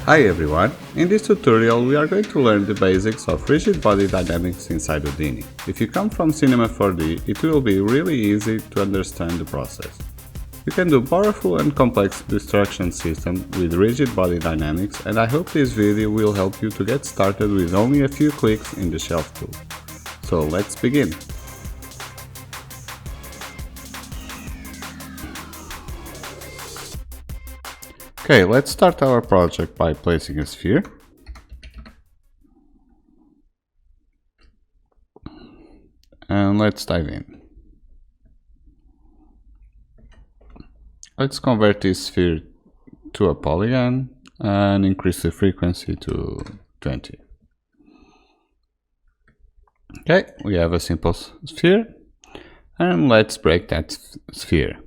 Hi everyone, in this tutorial we are going to learn the basics of rigid body dynamics inside Houdini. If you come from Cinema 4D, it will be really easy to understand the process. You can do powerful and complex destruction system with rigid body dynamics, and I hope this video will help you to get started with only a few clicks in the shelf tool. So let's begin! Okay, let's start our project by placing a sphere. And let's dive in. Let's convert this sphere to a polygon and increase the frequency to 20. Okay, we have a simple sphere, and let's break that sphere.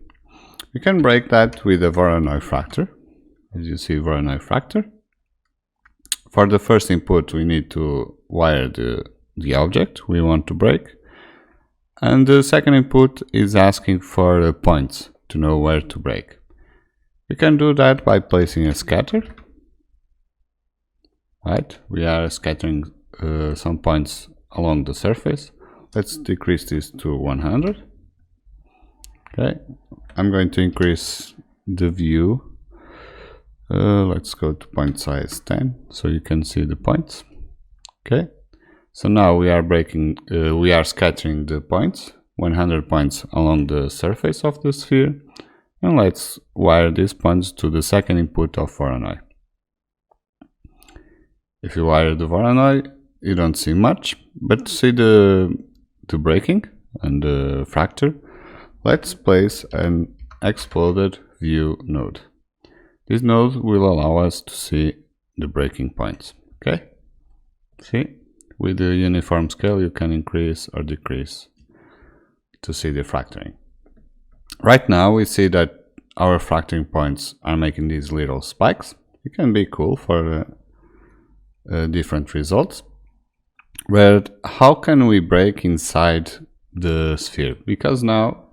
We can break that with a Voronoi fracture. As you see, Voronoi fracture. For the first input, we need to wire the object we want to break. And the second input is asking for the points to know where to break. We can do that by placing a scatter. Right, we are scattering some points along the surface. Let's decrease this to 100. Okay, I'm going to increase the view. Let's go to point size 10 so you can see the points. Okay, so now we are scattering the points, 100 points along the surface of the sphere, and let's wire these points to the second input of Voronoi. If you wire the Voronoi, you don't see much, but to see the breaking and the fracture, let's place an exploded view node. This node will allow us to see the breaking points. Okay, see, with the uniform scale you can increase or decrease to see the fracturing. Right now we see that our fracturing points are making these little spikes. It can be cool for different results. But how can we break inside the sphere? Because now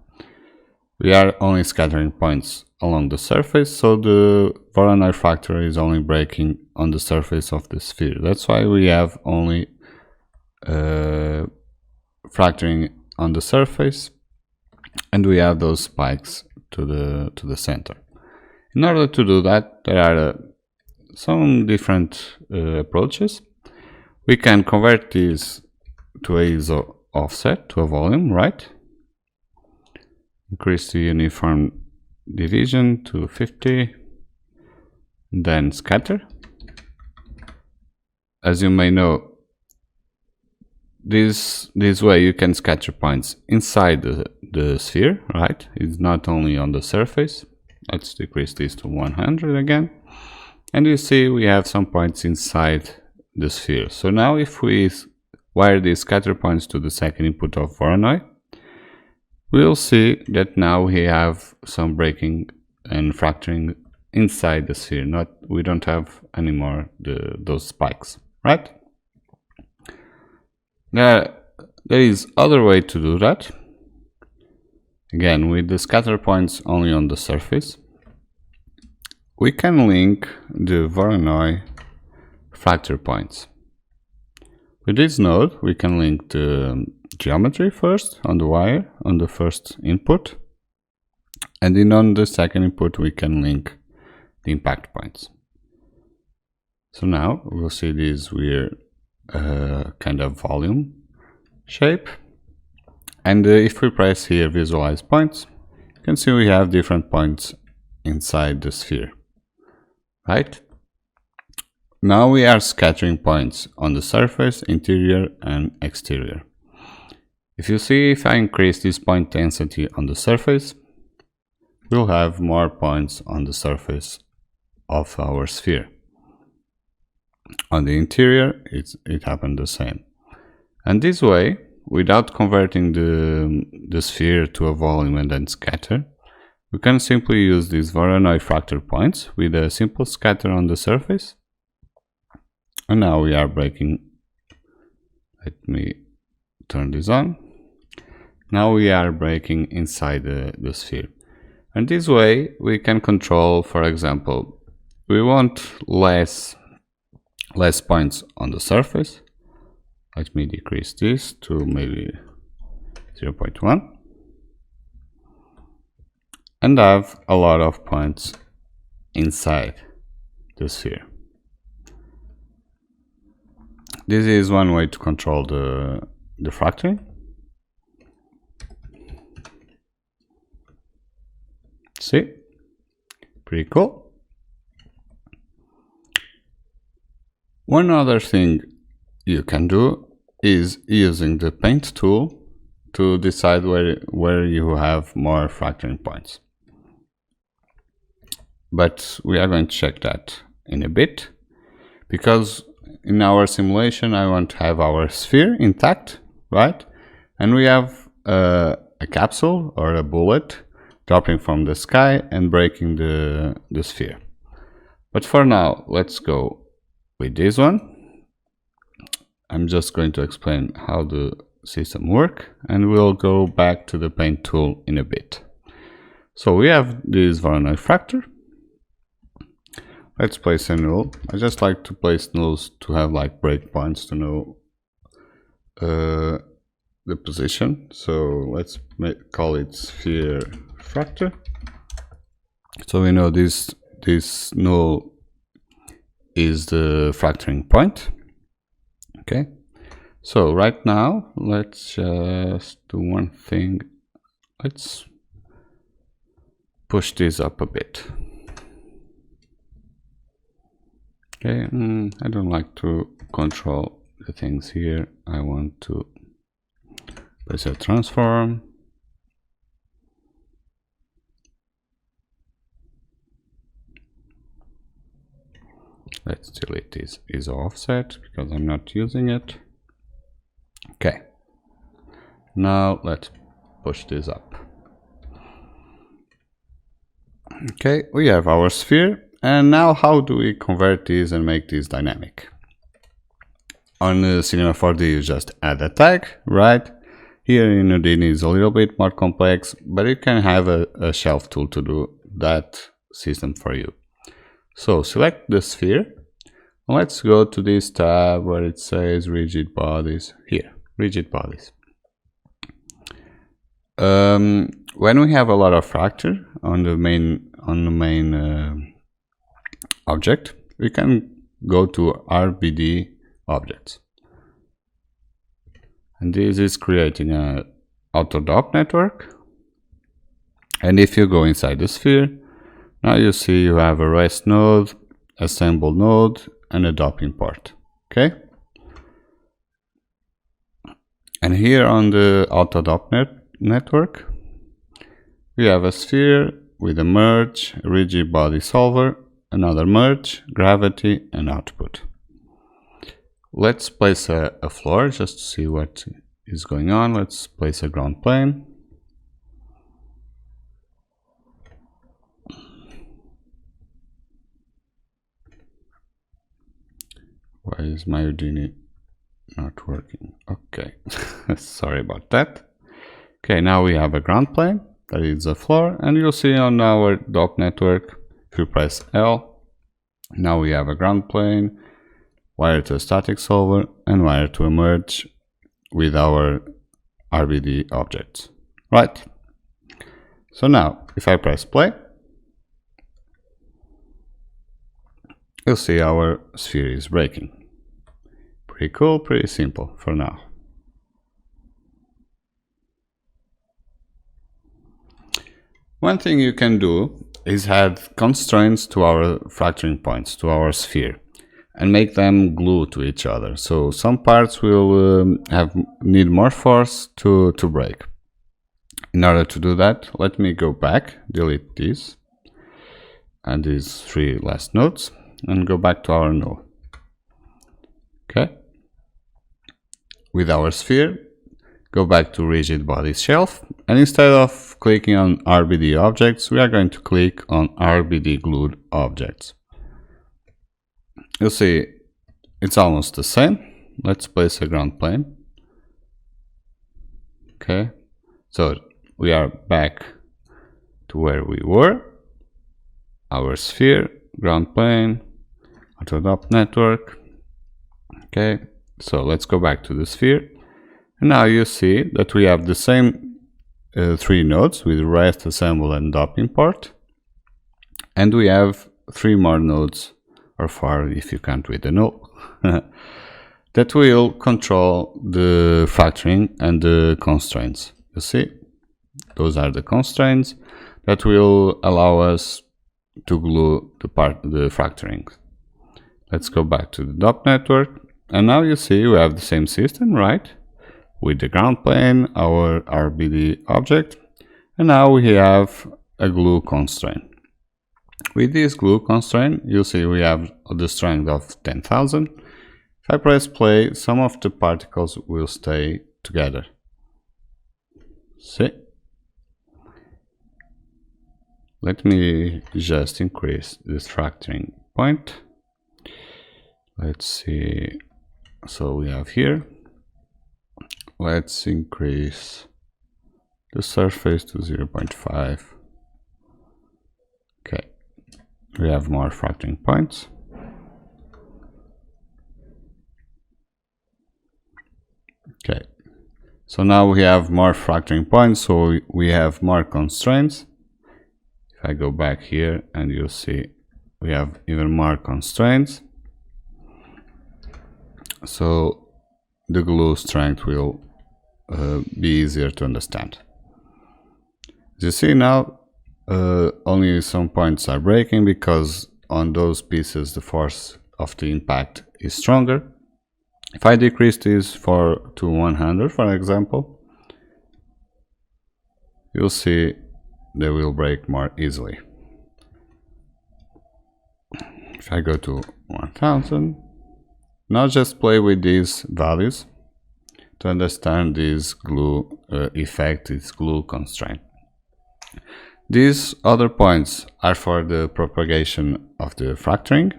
we are only scattering points along the surface, so the Voronoi fracture is only breaking on the surface of the sphere. That's why we have only fracturing on the surface, and we have those spikes to the center. In order to do that, there are some different approaches. We can convert this to a ISO offset, to a volume, right? Increase the uniform division to 50, then scatter. As you may know, this way you can scatter points inside the sphere, right? It's not only on the surface. Let's decrease this to 100 again, and you see we have some points inside the sphere. So now if we wire these scatter points to the second input of Voronoi, we'll see that now we have some breaking and fracturing inside the sphere. We don't have anymore those spikes, right? There is other way to do that. Again, with the scatter points only on the surface, we can link the Voronoi fracture points. With this node, we can link the geometry first on the wire on the first input, and then on the second input we can link the impact points. So now we'll see this weird kind of volume shape, and if we press here visualize points, you can see we have different points inside the sphere, right? Now we are scattering points on the surface, interior and exterior. If you see, if I increase this point density on the surface, we'll have more points on the surface of our sphere. On the interior, it happened the same. And this way, without converting the sphere to a volume and then scatter, we can simply use these Voronoi fracture points with a simple scatter on the surface. And now we are breaking. Let me turn this on. Now we are breaking inside the sphere. And this way we can control, for example, we want less points on the surface. Let me decrease this to maybe 0.1 and have a lot of points inside the sphere. This is one way to control the fracturing. See? Pretty cool. One other thing you can do is using the paint tool to decide where you have more fracturing points. But we are going to check that in a bit, because in our simulation I want to have our sphere intact, right? And we have a capsule or a bullet dropping from the sky and breaking the sphere. But for now, let's go with this one. I'm just going to explain how the system works, and we'll go back to the paint tool in a bit. So we have this Voronoi fracture. Let's place a null. I just like to place nulls to have like breakpoints to know the position. So let's call it sphere fracture. So we know this null is the fracturing point. Okay. So right now let's just do one thing. Let's push this up a bit. Okay, I don't like to control the things here. I want to place a transform. Let's delete this is offset because I'm not using it. Okay, now let's push this up. Okay, we have our sphere. And now how do we convert this and make this dynamic? On Cinema 4D you just add a tag, right? Here in Houdini is a little bit more complex, but you can have a shelf tool to do that system for you. So select the sphere. Let's go to this tab where it says rigid bodies. Here, rigid bodies. When we have a lot of fracture on the main object, we can go to RBD objects, and this is creating a Autotop network. And if you go inside the sphere, now you see you have a rest node, assemble node, and a doping port. Okay, and here on the Autotop network we have a sphere with a merge, rigid body solver, another merge, gravity, and output. Let's place a floor just to see what is going on. Let's place a ground plane. Why is my Houdini not working? Okay, sorry about that. Okay, now we have a ground plane, that is a floor, and you'll see on our DOP network, if you press L, now we have a ground plane, wire to a static solver, and wire to a merge with our RBD objects. Right. So now, if I press play, you'll see our sphere is breaking. Pretty cool, pretty simple for now. One thing you can do is add constraints to our fracturing points, to our sphere, and make them glue to each other. So some parts will need more force to break. In order to do that, let me go back, delete this and these three last nodes, and go back to our node. Okay. With our sphere, go back to rigid body shelf, and instead of clicking on RBD objects, we are going to click on RBD glued objects. You'll see it's almost the same. Let's place a ground plane. Okay, so we are back to where we were. Our sphere ground plane, Autotop Network. Okay, so let's go back to the sphere. And now you see that we have the same 3 nodes with rest, assemble, and dop import. And we have 3 more nodes, or 4 if you count with the null, that will control the factoring and the constraints. You see, those are the constraints that will allow us to glue the factoring. Let's go back to the dop network, and now you see we have the same system, right? With the ground plane, our RBD object, and now we have a glue constraint. With this glue constraint, you see we have the strength of 10,000. If I press play, some of the particles will stay together. See? Let me just increase this factoring point. Let's see. So we have here. Let's increase the surface to 0.5. Okay. We have more factoring points. Okay. So now we have more factoring points, so we have more constraints. If I go back here, and you'll see we have even more constraints. So the glue strength will be easier to understand. As you see now, only some points are breaking because on those pieces the force of the impact is stronger. If I decrease this to 100, for example, you'll see they will break more easily. If I go to 1000, now just play with these values to understand this glue effect, this glue constraint. These other points are for the propagation of the factoring.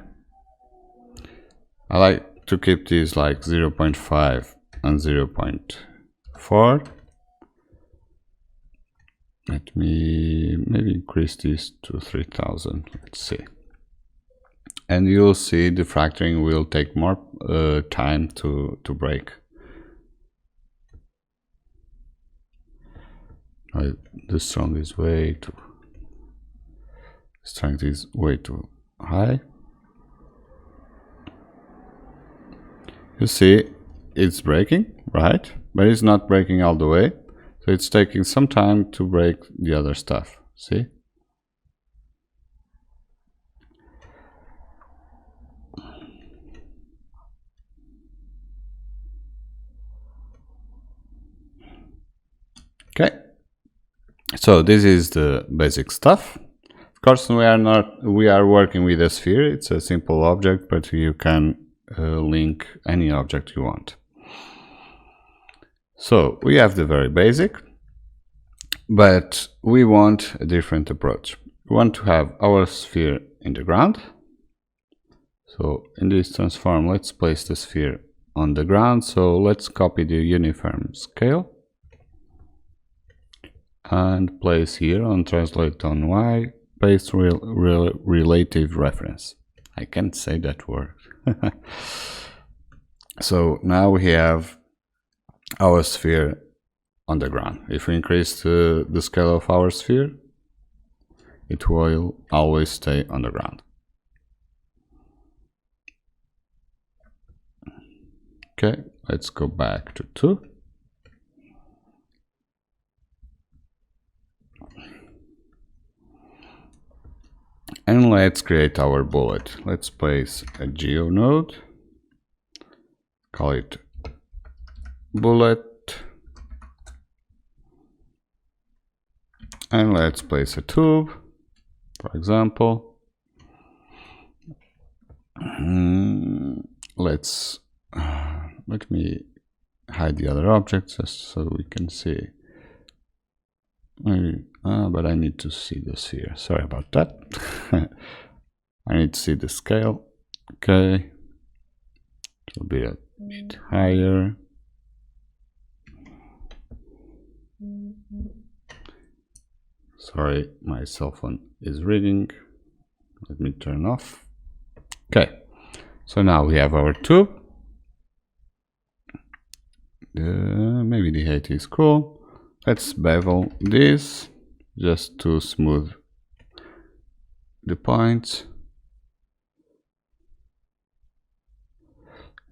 I like to keep these like 0.5 and 0.4. Let me maybe increase this to 3000. Let's see. And you'll see the factoring will take more time to break. The strength is way too high. You see, it's breaking, right? But it's not breaking all the way. So it's taking some time to break the other stuff. See? Okay. So this is the basic stuff. Of course, we are working with a sphere. It's a simple object, but you can link any object you want. So we have the very basic, but we want a different approach. We want to have our sphere in the ground. So in this transform, let's place the sphere on the ground. So let's copy the uniform scale and place here on translate on Y, paste relative reference. I can't say that word. So now we have our sphere on the ground. If we increase the scale of our sphere, it will always stay on the ground. Okay, let's go back to 2. And let's create our bullet. Let's place a geo node, call it bullet, and let's place a tube, for example. Let me hide the other objects just so we can see. Maybe, but I need to see the sphere. Sorry about that. I need to see the scale. Okay, it will be a bit higher. Sorry, my cell phone is ringing. Let me turn off. Okay, so now we have our tube. Maybe the height is cool. Let's bevel this just to smooth the points.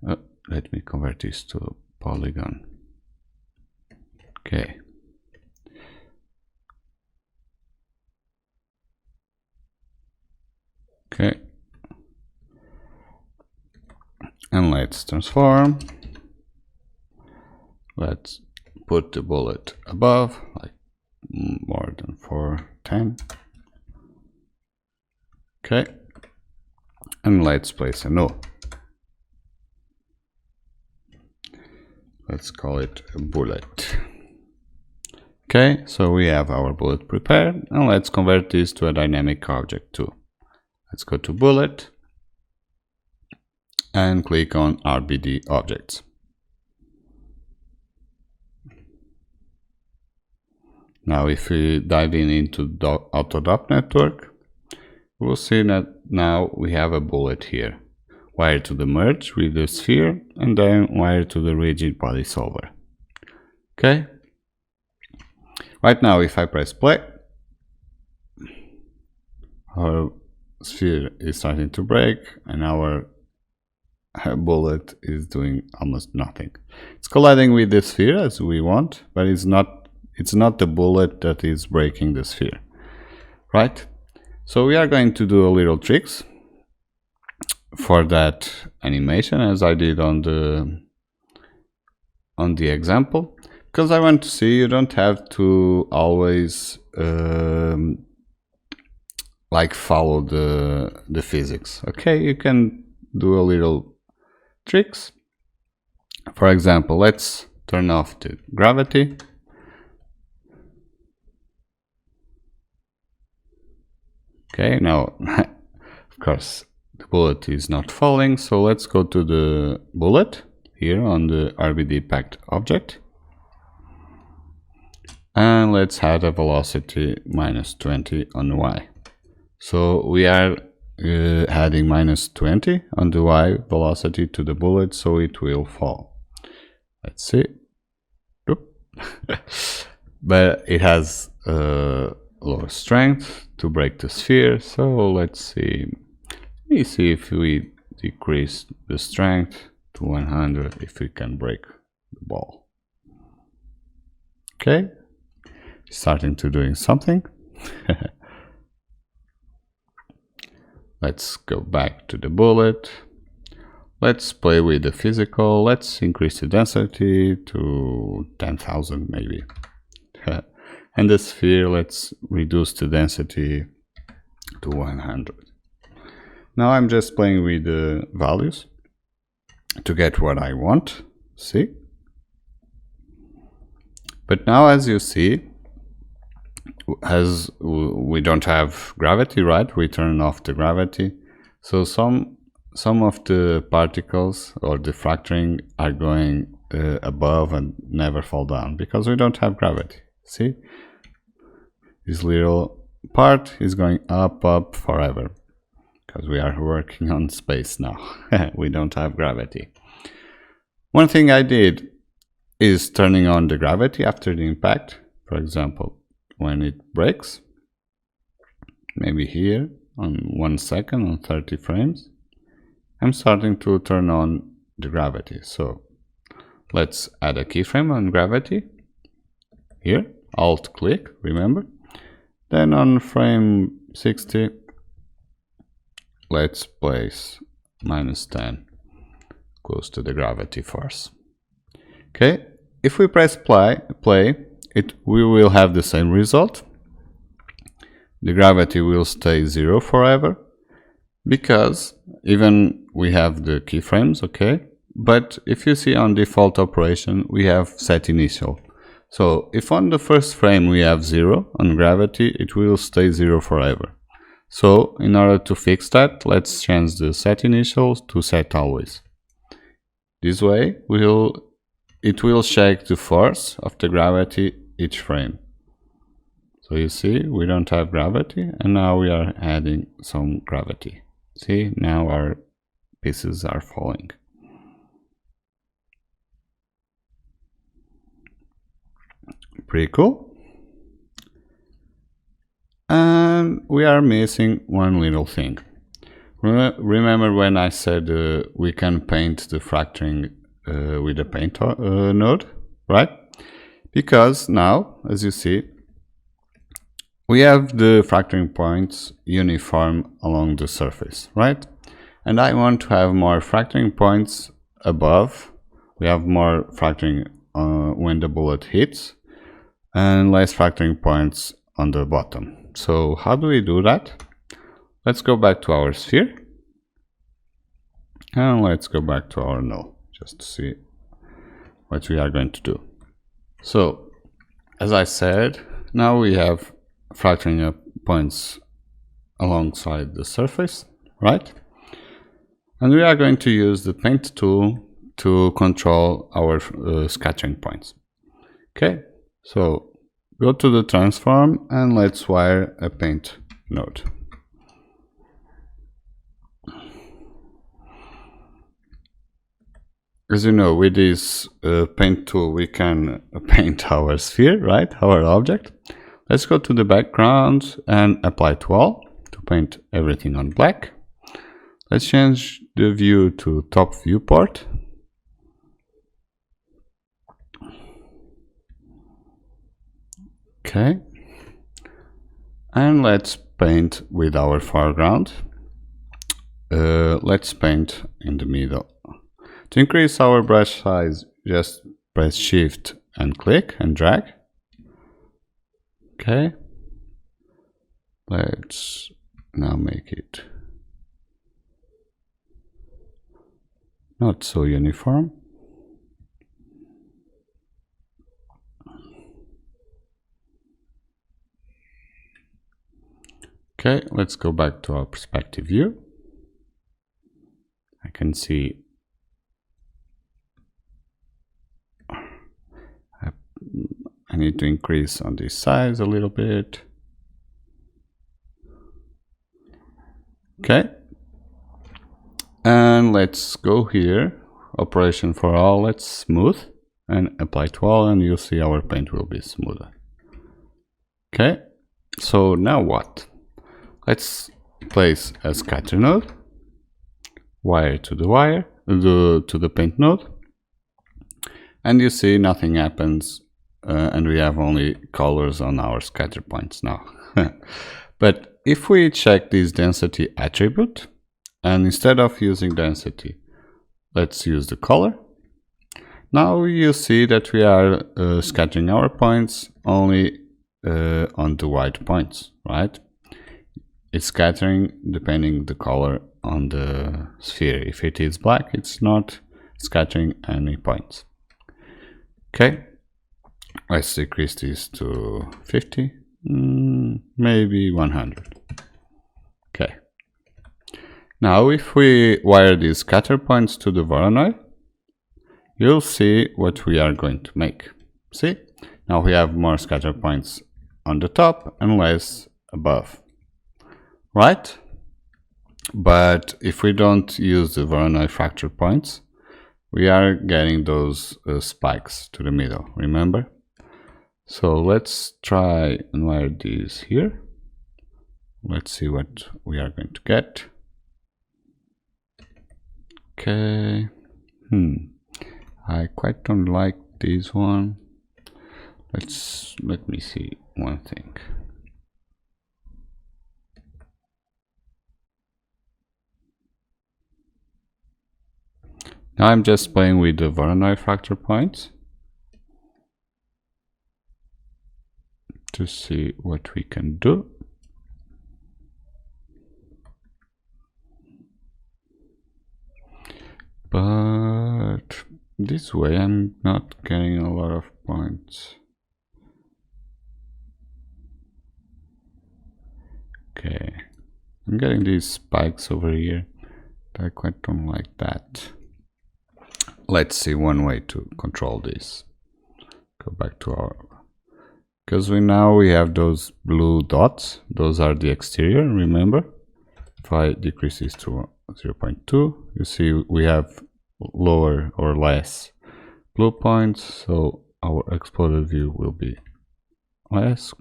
Let me convert this to polygon. Okay. Okay. And let's transform. Let's put the bullet above, like more than 410. Okay. And let's place a null. Let's call it a bullet. Okay, so we have our bullet prepared, and let's convert this to a dynamic object too. Let's go to bullet and click on RBD objects. Now if we dive into Autotop Network, we'll see that now we have a bullet here, wired to the merge with the sphere and then wired to the rigid body solver. Okay. Right now if I press play, our sphere is starting to break and our bullet is doing almost nothing. It's colliding with the sphere as we want, but it's not the bullet that is breaking the sphere, right? So we are going to do a little tricks for that animation, as I did on the example, because I want to see you don't have to always like follow the physics. Okay, you can do a little tricks. For example, let's turn off the gravity. Okay, now of course the bullet is not falling, so let's go to the bullet here on the RBD packed object and let's add a velocity -20 on the Y. So we are adding -20 on the Y velocity to the bullet, so it will fall. Let's see. But it has lower strength to break the sphere, so let's see. Let me see if we decrease the strength to 100, if we can break the ball. Okay, starting to doing something. Let's go back to the bullet. Let's play with the physical. Let's increase the density to 10,000 maybe. And the sphere, let's reduce the density to 100. Now I'm just playing with the values to get what I want. See? But now, as you see, as we don't have gravity, right? We turn off the gravity. So some of the particles or the fracturing are going above and never fall down because we don't have gravity. See? This little part is going up forever because we are working on space now. We don't have gravity. One thing I did is turning on the gravity after the impact. For example, when it breaks, maybe here on 1 second on 30 frames, I'm starting to turn on the gravity. So let's add a keyframe on gravity here, alt click, remember. Then on frame 60, let's place -10 close to the gravity force. Okay, if we press play, we will have the same result. The gravity will stay 0 forever because even we have the keyframes, okay, but if you see on default operation we have set initial. So if on the first frame we have 0 on gravity, it will stay 0 forever. So in order to fix that, let's change the set initials to set always. This way it will check the force of the gravity each frame. So you see, we don't have gravity, and now we are adding some gravity. See, now our pieces are falling. Pretty cool. And we are missing one little thing. Remember when I said we can paint the fracturing with the paint node, right? Because now, as you see, we have the fracturing points uniform along the surface, right? And I want to have more fracturing points above. We have more fracturing when the bullet hits, and less fracturing points on the bottom. So how do we do that? Let's go back to our sphere, and let's go back to our null, just to see what we are going to do. So, as I said, now we have fracturing points alongside the surface, right? And we are going to use the paint tool to control our scattering points. Okay, so go to the transform and let's wire a paint node. As you know, with this paint tool, we can paint our sphere, right? Our object. Let's go to the background and apply to all to paint everything on black. Let's change the view to top viewport. Okay. And let's paint with our foreground. Let's paint in the middle. To increase our brush size, just press Shift and click and drag. Okay. Let's now make it not so uniform. Okay, let's go back to our perspective view. I can see I need to increase on this size a little bit. Okay. And let's go here, operation for all, let's smooth and apply to all, and you'll see our paint will be smoother. Okay, so now what? Let's place a scatter node, wire to the wire, to the paint node, and you see nothing happens, and we have only colors on our scatter points now. But if we check this density attribute, and instead of using density, let's use the color. Now you see that we are scattering our points only on the white points, right? It's scattering depending the color on the sphere. If it is black, it's not scattering any points. Okay, let's decrease this to 50, maybe 100. Okay. Now if we wire these scatter points to the Voronoi, you'll see what we are going to make. See? Now we have more scatter points on the top and less above. Right? But if we don't use the Voronoi fracture points, we are getting those spikes to the middle, remember? So let's try and wire these here. Let's see what we are going to get. Okay. I quite don't like this one. Let me see one thing. Now I'm just playing with the Voronoi fracture points to see what we can do. But this way I'm not getting a lot of points. Okay, I'm getting these spikes over here. I quite don't like that. Let's see one way to control this. Go back to our... because we have those blue dots. Those are the exterior, remember? If I decrease this to 0.2, you see we have lower or less blue points, so our exploded view will be less.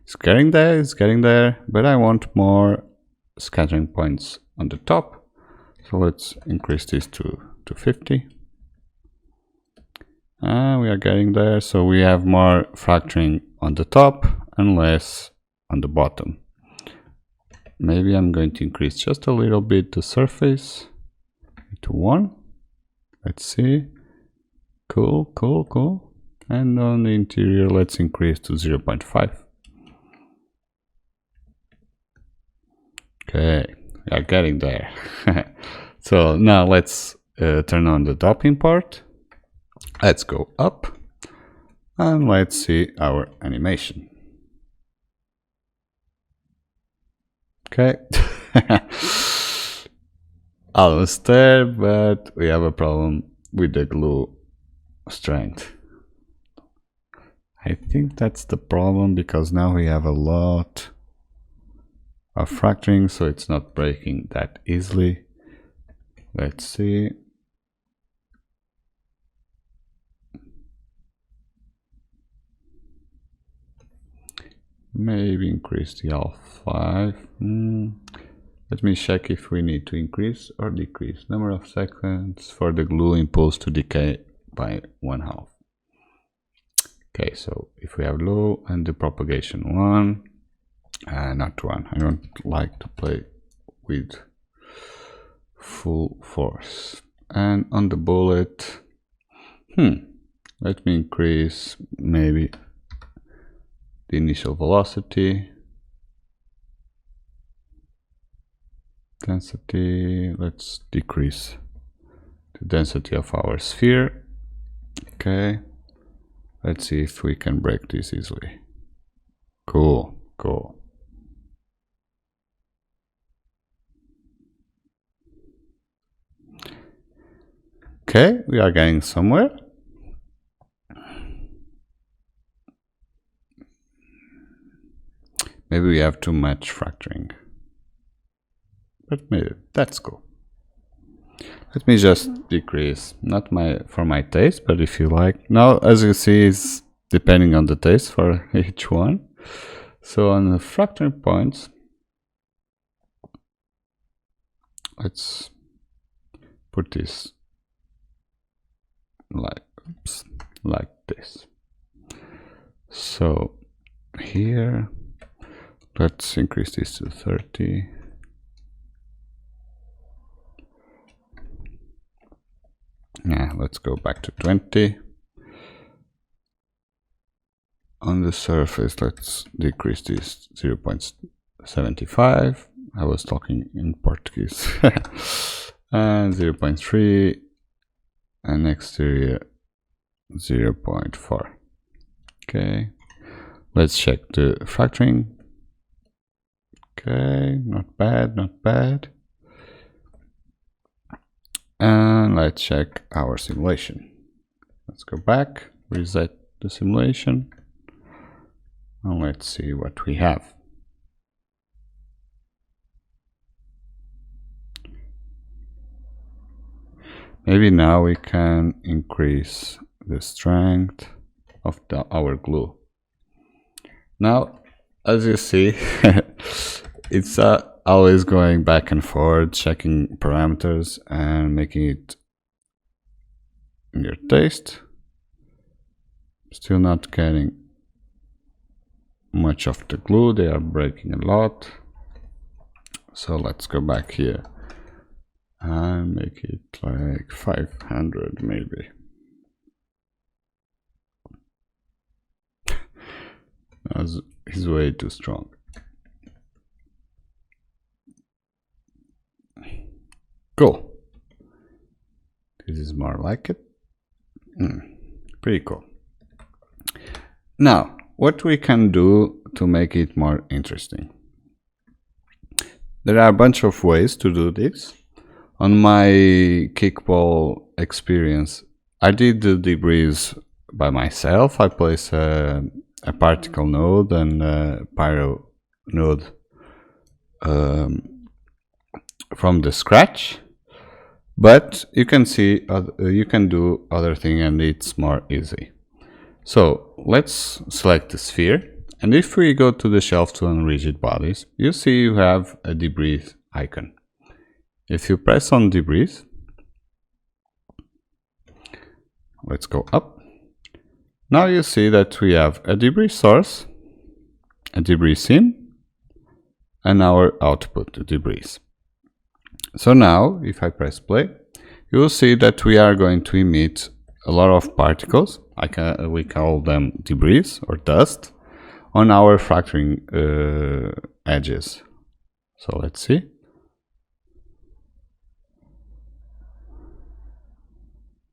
It's getting there, but I want more scattering points on the top, so let's increase this to 50. We are getting there, so we have more fracturing on the top and less on the bottom. Maybe I'm going to increase just a little bit the surface to 1. Let's see. Cool. And on the interior, let's increase to 0.5. Okay, we are getting there. So now let's turn on the doping part. Let's go up and let's see our animation. Okay, almost there, but we have a problem with the glue strength. I think that's the problem, because now we have a lot of fracturing, so it's not breaking that easily. Let's see. Maybe increase the L5. Let me check if we need to increase or decrease number of seconds for the glue impulse to decay by 1/2. Okay, so if we have low and the propagation 1, not 1. I don't like to play with full force. And on the bullet, let me increase maybe the initial velocity, density. Let's decrease the density of our sphere. Okay, let's see if we can break this easily. Cool. Okay, we are getting somewhere. Maybe we have too much fracturing, but maybe that's cool. Let me just decrease, not for my taste, but if you like. Now, as you see, it's depending on the taste for each one. So on the fracturing points, let's put this like this. So here, let's increase this to 30. Yeah, let's go back to 20. On the surface, let's decrease this 0.75. I was talking in Portuguese. And 0.3. And exterior 0.4. Okay, let's check the fracturing. Okay, not bad. And let's check our simulation. Let's go back, reset the simulation, and let's see what we have. Maybe now we can increase the strength of our glue. Now, as you see, it's always going back and forth, checking parameters and making it in your taste. Still not getting much of the glue, they are breaking a lot. So let's go back here and make it like 500 maybe. He's way too strong. Cool. This is more like it. Pretty cool. Now, what we can do to make it more interesting. There are a bunch of ways to do this. On my kickball experience, I did the debris by myself. I placed a a particle node and a pyro node from the scratch, but you can see you can do other thing and it's more easy. So let's select the sphere, and if we go to the shelf tool and rigid bodies, you see you have a debris icon. If you press on debris, let's go up. Now you see that we have a debris source, a debris scene, and our output debris. So now, if I press play, you will see that we are going to emit a lot of particles, we call them debris or dust, on our fracturing edges. So let's see.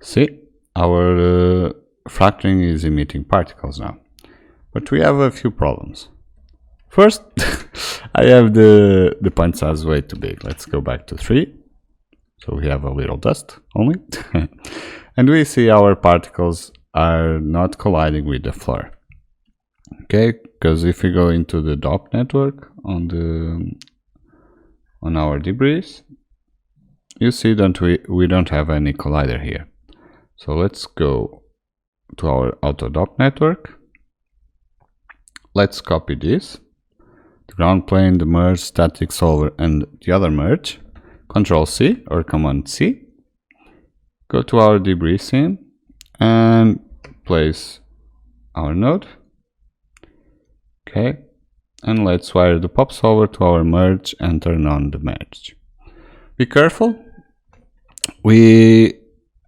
See, our fracturing is emitting particles now, but we have a few problems. First, I have the point size way too big. Let's go back to 3. So we have a little dust only. And we see our particles are not colliding with the floor. Okay, because if we go into the Autotop network on our debris, you see that we don't have any collider here. So let's go to our Autotop network. Let's copy this, the ground plane, the merge, static solver, and the other merge. Control C or Command C. Go to our debris scene and place our node. Okay, and let's wire the pop solver to our merge and turn on the merge. Be careful. We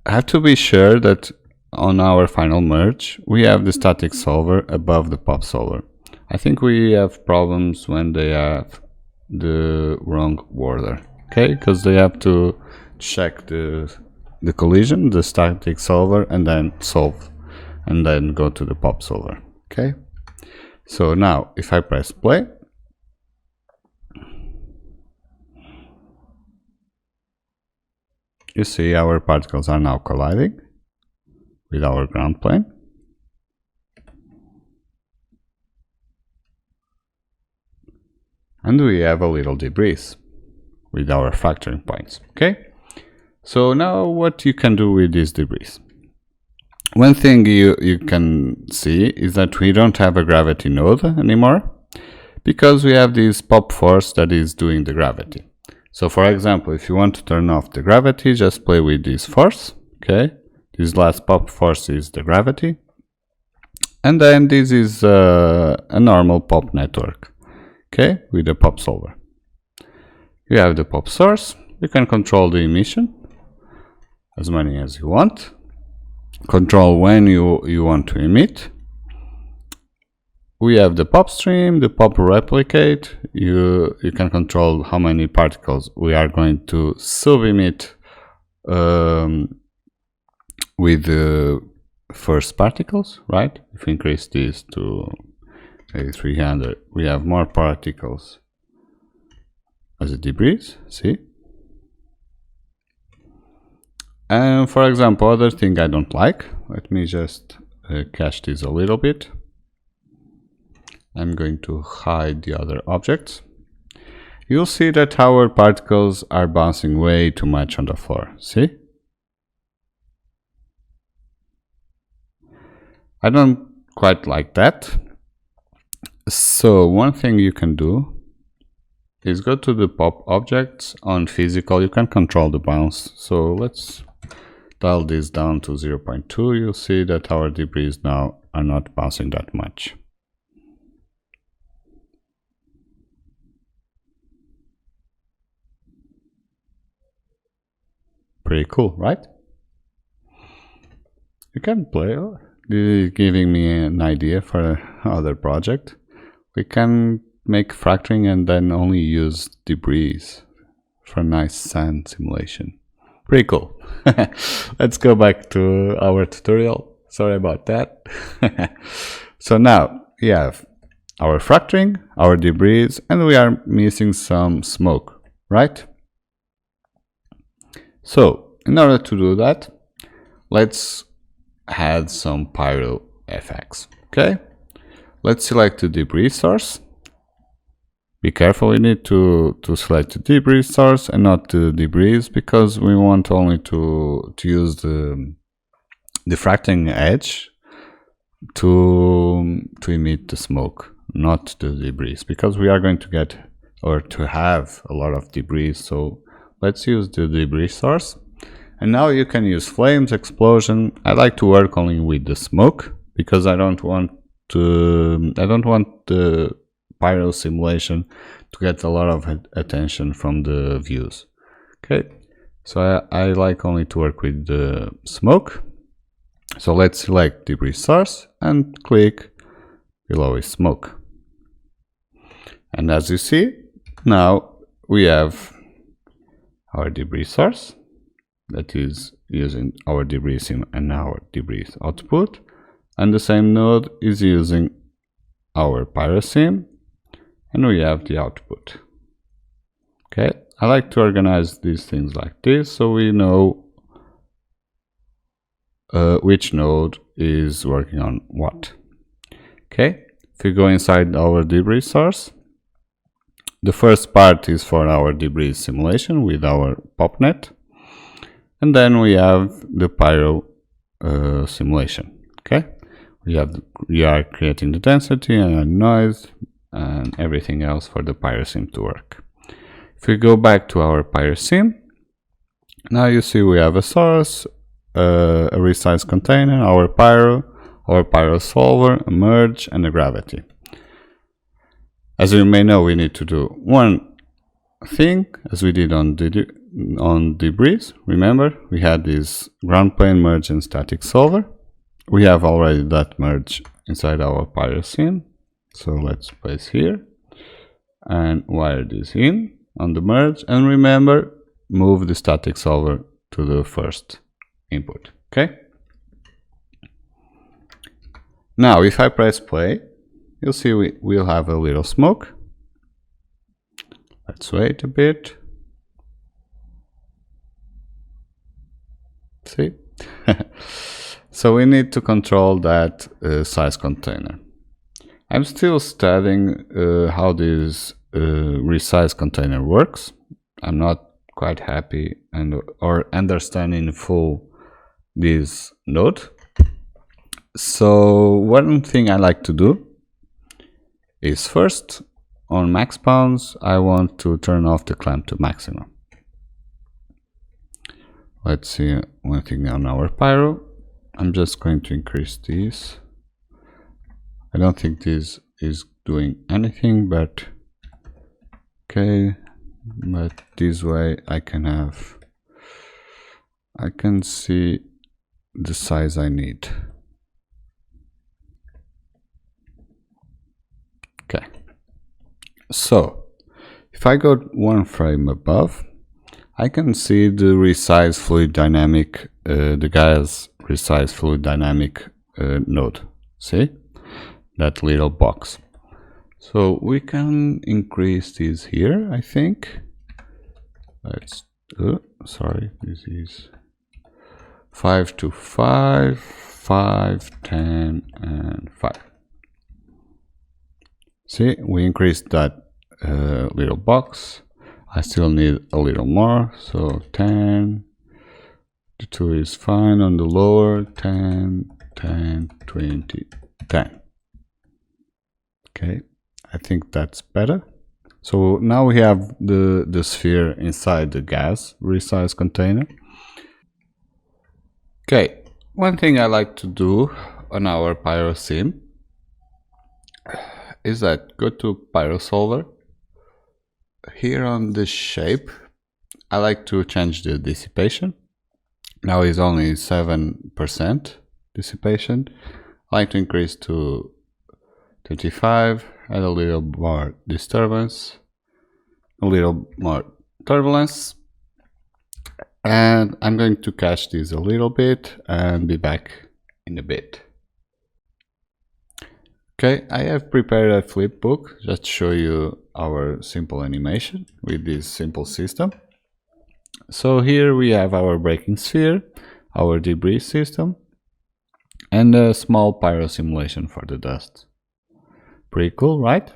have to be sure that on our final merge we have the static solver above the pop solver. I think we have problems when they have the wrong order, okay, because they have to check the collision, the static solver, and then solve, and then go to the pop solver. Okay, so now if I press play, you see our particles are now colliding with our ground plane. And we have a little debris with our fracturing points. Okay, so now what you can do with this debris? One thing you can see is that we don't have a gravity node anymore, because we have this pop force that is doing the gravity. So for example, if you want to turn off the gravity, just play with this force. Okay, this last pop force is the gravity, and then this is a normal pop network. Okay, with the pop solver. You have the pop source. You can control the emission as many as you want. Control when you want to emit. We have the pop stream, the pop replicate. You can control how many particles we are going to sub-emit with the first particles, right? If we increase this to 300, we have more particles as a debris, see? And for example, other thing I don't like, let me just cache this a little bit. I'm going to hide the other objects. You'll see that our particles are bouncing way too much on the floor, see? I don't quite like that. So one thing you can do is go to the pop objects. On physical you can control the bounce, so let's dial this down to 0.2. You'll see that our debris now are not bouncing that much. Pretty cool, right? You can play. This is giving me an idea for another project. We can make fracturing and then only use debris for a nice sand simulation. Pretty cool. Let's go back to our tutorial. Sorry about that. So now we have our fracturing, our debris, and we are missing some smoke, right? So in order to do that, let's add some pyro effects. Okay, Let's select the debris source. Be careful, you need to select the debris source and not the debris, because we want only to use the diffracting edge to emit the smoke, not the debris, because we are going to get or to have a lot of debris. So let's use the debris source. And now you can use flames, explosion. I like to work only with the smoke because I don't want the pyro simulation to get a lot of attention from the views. Okay, so I like only to work with the smoke. So let's select debris source and click below is smoke. And as you see, now we have our debris source that is using our debris sim and our debris output, and the same node is using our pyrosim, and we have the output. Okay, I like to organize these things like this so we know which node is working on what. Okay, if we go inside our debris source, the first part is for our debris simulation with our popnet, and then we have the pyro simulation. Okay, we are creating the density and noise and everything else for the pyrosim to work. If we go back to our pyrosim, now you see we have a source, a resize container, our pyro solver, a merge, and a gravity. As you may know, we need to do one thing as we did on debris. Remember, we had this ground plane, merge, and static solver. We have already that merge inside our pyrosim, so let's place here and wire this in on the merge, and remember, move the static solver to the first input. Okay, now if I press play, you'll see we'll have a little smoke. Let's wait a bit. See? So we need to control that size container. I'm still studying how this resize container works. I'm not quite happy or understanding full this node. So one thing I like to do is first on max bounds I want to turn off the clamp to maximum. Let's see one thing on our pyro. I'm just going to increase this. I don't think this is doing anything, but okay, but this way I can see the size I need. Okay, so if I go one frame above, I can see the resize fluid dynamic, the gas resize fluid dynamic node. See that little box? So we can increase this here, I think. Let's sorry, this is 5 to 5, 5, 10, and 5. See, we increased that little box. I still need a little more, so 10. The 2 is fine on the lower, 10, 10, 20, 10. Okay, I think that's better. So now we have the sphere inside the gas resize container. Okay, one thing I like to do on our pyrosim is that go to pyro solver. Here on the shape, I like to change the dissipation. Now it's only 7% dissipation. I like to increase to 25, add a little more disturbance, a little more turbulence, and I'm going to cache this a little bit and be back in a bit. Okay, I have prepared a flip book just to show you our simple animation with this simple system. So here we have our braking sphere, our debris system, and a small pyro simulation for the dust. Pretty cool, right?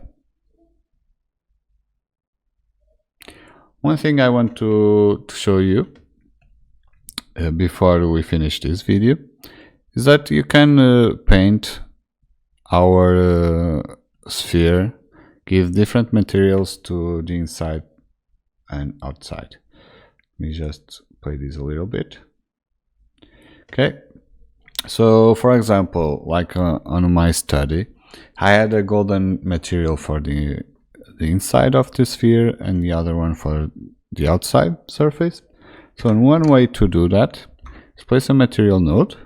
One thing I want to show you before we finish this video is that you can paint our sphere, give different materials to the inside and outside. Let me just play this a little bit. Okay, so for example, like on my study, I had a golden material for the inside of the sphere and the other one for the outside surface. So in one way to do that is place a material node,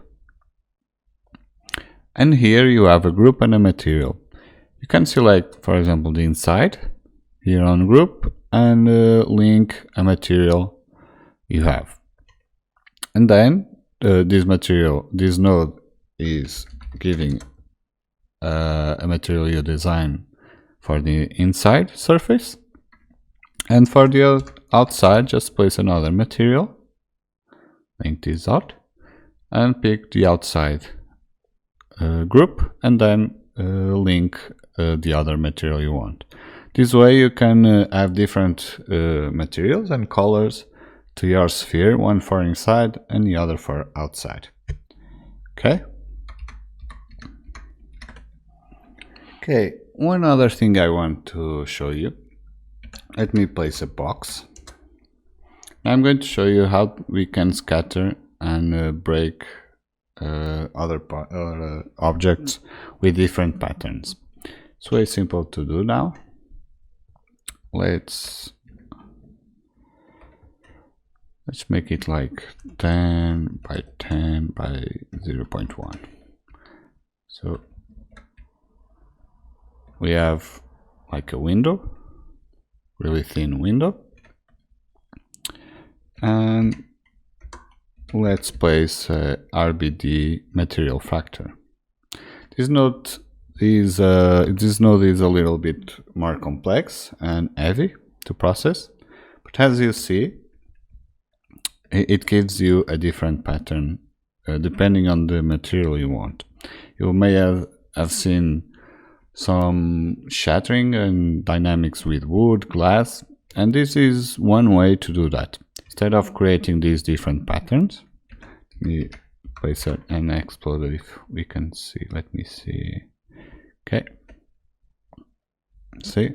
and here you have a group and a material. You can select, for example, the inside here on group and link a material you have. And then this node is giving a material you design for the inside surface, and for the outside just place another material, link this out, and pick the outside group, and then link the other material you want. This way you can have different materials and colors to your sphere, one for inside and the other for outside. Okay. Okay, one other thing I want to show you. Let me place a box. I'm going to show you how we can scatter and break other objects with different patterns. It's very simple to do now. Let's make it like 10 by 10 by 0.1. So we have like a window, really thin window, and let's place a RBD material factor. This node is a little bit more complex and heavy to process, but as you see, it gives you a different pattern depending on the material you want. You may have seen some shattering and dynamics with wood, glass, and this is one way to do that. Instead of creating these different patterns, let me place an exploder if we can see. Let me see. Okay. See?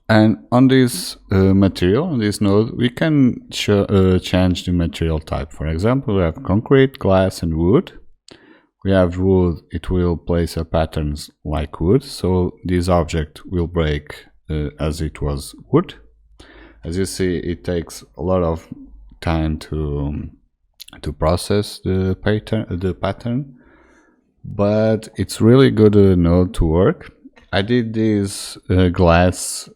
And on this material, on this node, we can change the material type. For example, we have concrete, glass, and wood. We have wood, it will place a patterns like wood, so this object will break as it was wood. As you see, it takes a lot of time to process the pattern, but it's really good node to work. I did this glass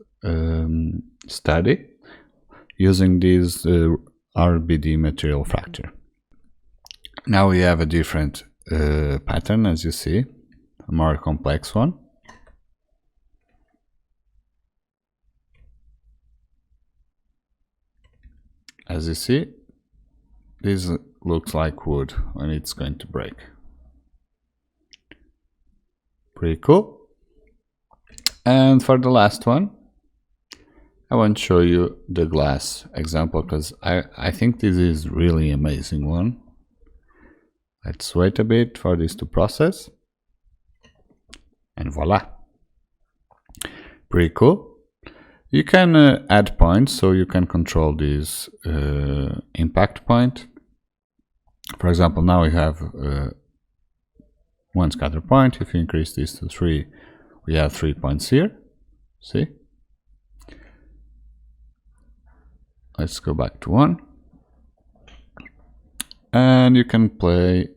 study using this RBD material factor. Now we have a different pattern, as you see, a more complex one. As you see, this looks like wood when it's going to break. Pretty cool. And for the last one, I want to show you the glass example, because I think this is really amazing one. Let's wait a bit for this to process. And voila. Pretty cool. You can add points, so you can control this impact point. For example, now we have one scatter point. If you increase this to 3, we have 3 points here. See? Let's go back to 1. And you can play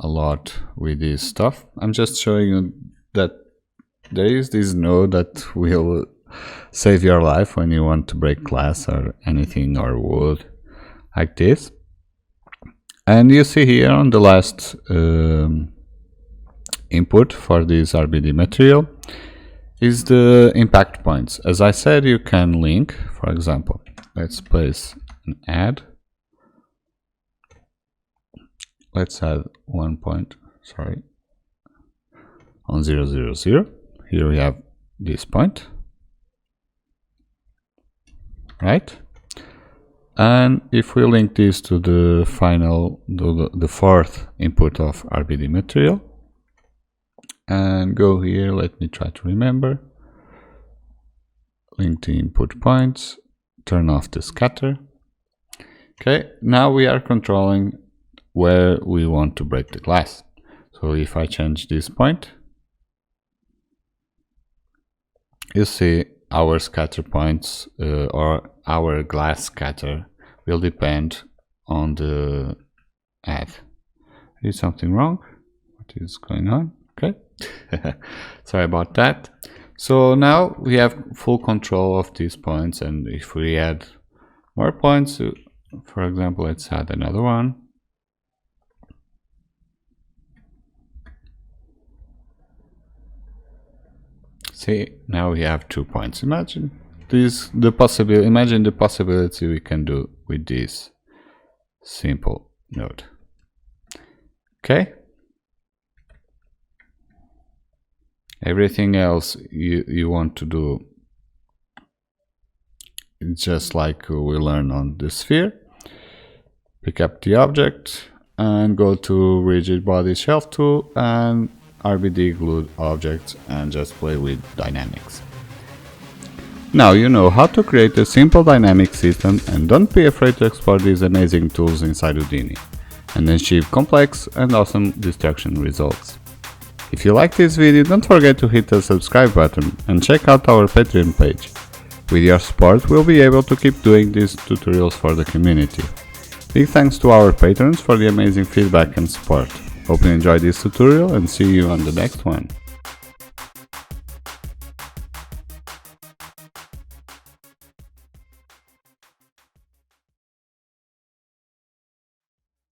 a lot with this stuff. I'm just showing you that there is this node that will save your life when you want to break glass or anything or wood like this. And you see here on the last input for this RBD material is the impact points. As I said, you can link, for example, let's place an add. Let's add 1 point, sorry, on 0, 0, 0. Here we have this point, right? And if we link this to the final, the fourth input of RBD material, and go here, let me try to remember, link the input points, turn off the scatter. Okay, now we are controlling where we want to break the glass. So if I change this point, you see our scatter points or our glass scatter will depend on the add. Is something wrong? What is going on? Okay, sorry about that. So now we have full control of these points, and if we add more points, for example, let's add another one. See, now we have 2 points. Imagine the possibility we can do with this simple node. Okay. Everything else you want to do, just like we learned on the sphere. Pick up the object and go to rigid body shelf tool and RBD glued objects and just play with dynamics. Now you know how to create a simple dynamic system, and don't be afraid to explore these amazing tools inside Houdini and achieve complex and awesome destruction results. If you like this video, don't forget to hit the subscribe button and check out our Patreon page. With your support, we'll be able to keep doing these tutorials for the community. Big thanks to our patrons for the amazing feedback and support. Hope you enjoyed this tutorial and see you on the next one.